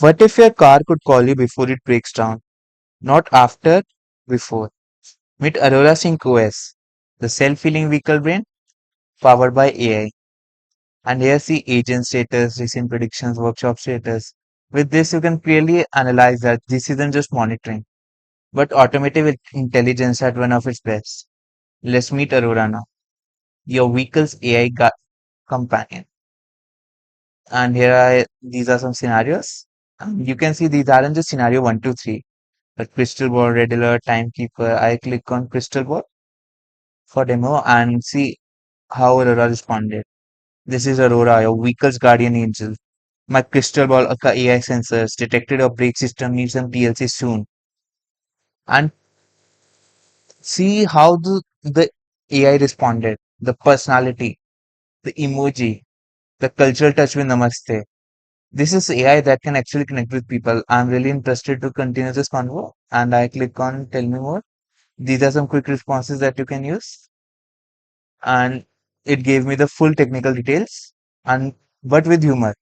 What if your car could call you before it breaks down? Not after, before. Meet AuroraSync OS, the self-healing vehicle brain powered by AI. And here see agent status, recent predictions, workshop status. With this, you can clearly analyze that this isn't just monitoring, but automotive intelligence at one of its best. Let's meet Aurora now, your vehicle's AI companion. And these are some scenarios. You can see these aren't just scenario 1, 2, 3, but crystal ball, red alert, timekeeper. I click on crystal ball for demo and see how Aurora responded. This is Aurora, your vehicle's guardian angel. My crystal ball AI sensors detected your brake system needs some TLC soon. And see how the AI responded. The personality, the emoji, the cultural touch with Namaste. This is AI that can actually connect with people. I'm really interested to continue this convo and I click on tell me more. These are some quick responses that you can use and it gave me the full technical details and but with humor.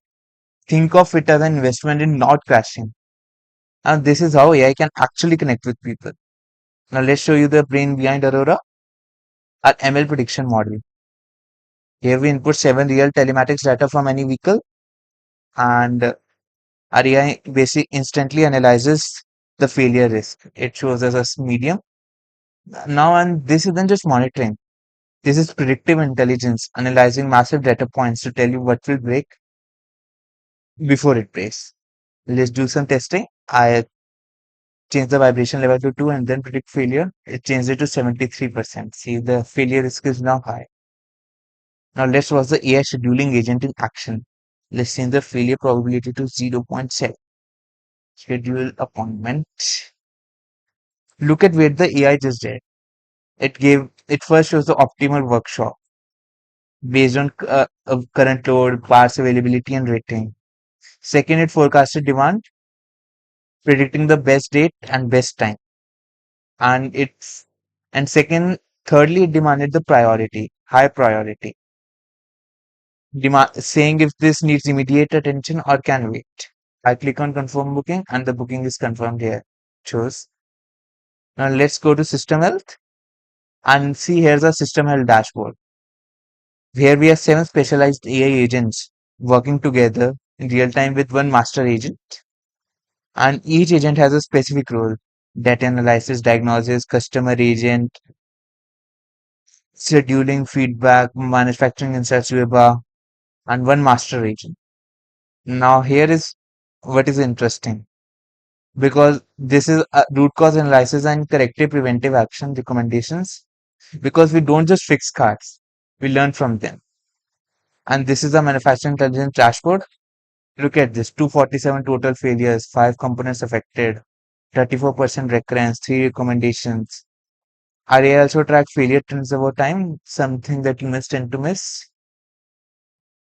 Think of it as an investment in not crashing. And this is how AI can actually connect with people. Now let's show you the brain behind Aurora, our ML prediction model. Here we input 7 real telematics data from any vehicle and our AI basically instantly analyzes the failure risk. It shows us a medium. Now, and this isn't just monitoring. This is predictive intelligence, analyzing massive data points to tell you what will break before it breaks. Let's do some testing. I changed the vibration level to 2 and then predict failure. It changed it to 73%. See, the failure risk is now high. Now let's watch the AI scheduling agent in action. Let's change the failure probability to 0.7. Schedule appointment. Look at where the AI just did. It first shows the optimal workshop based on current load, parts availability, and rating. Second, it forecasted demand, predicting the best date and best time. And it's and second, thirdly, it demanded the priority, high priority, saying if this needs immediate attention or can wait. I click on confirm booking, and the booking is confirmed here. Choose. Now let's go to system health and see here's our system health dashboard. Here we have 7 specialized AI agents working together in real time with one master agent. And each agent has a specific role. Data analysis, diagnosis, customer agent, scheduling, feedback, manufacturing insights Weba, and one master agent. Now here is what is interesting because this is a root cause analysis and corrective preventive action recommendations because we don't just fix cars, we learn from them. And this is the manufacturing intelligence dashboard. Look at this 247 total failures, 5 components affected, 34% recurrence, 3 recommendations. RA also track failure trends over time, something that humans tend to miss.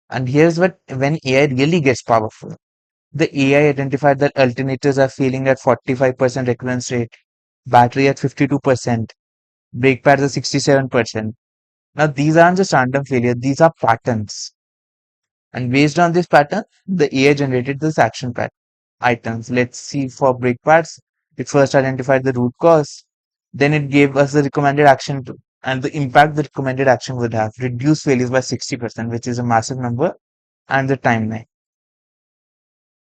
And here's what when AI really gets powerful. The AI identified that alternators are failing at 45% recurrence rate, battery at 52%, brake pads at 67%. Now these aren't just random failures, these are patterns. And based on this pattern, the AI generated this action pattern items. Let's see for brake pads. It first identified the root cause, then it gave us the recommended action to, and the impact the recommended action would have reduced failures by 60%, which is a massive number, and the timeline.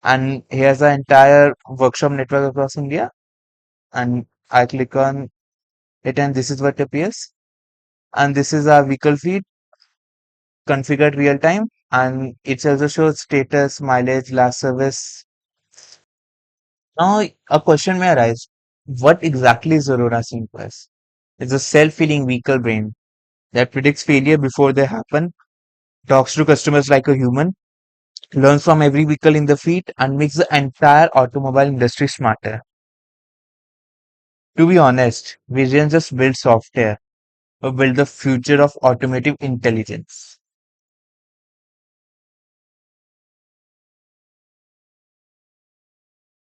And here's the entire workshop network across India. And I click on it, and this is what appears. And this is our vehicle feed configured real time. And it also shows status, mileage, last service. Now, a question may arise. What exactly is AuroraSync OS? It's a self-healing vehicle brain that predicts failure before they happen, talks to customers like a human, learns from every vehicle in the fleet, and makes the entire automobile industry smarter. To be honest, we didn't just build software, we built the future of automotive intelligence.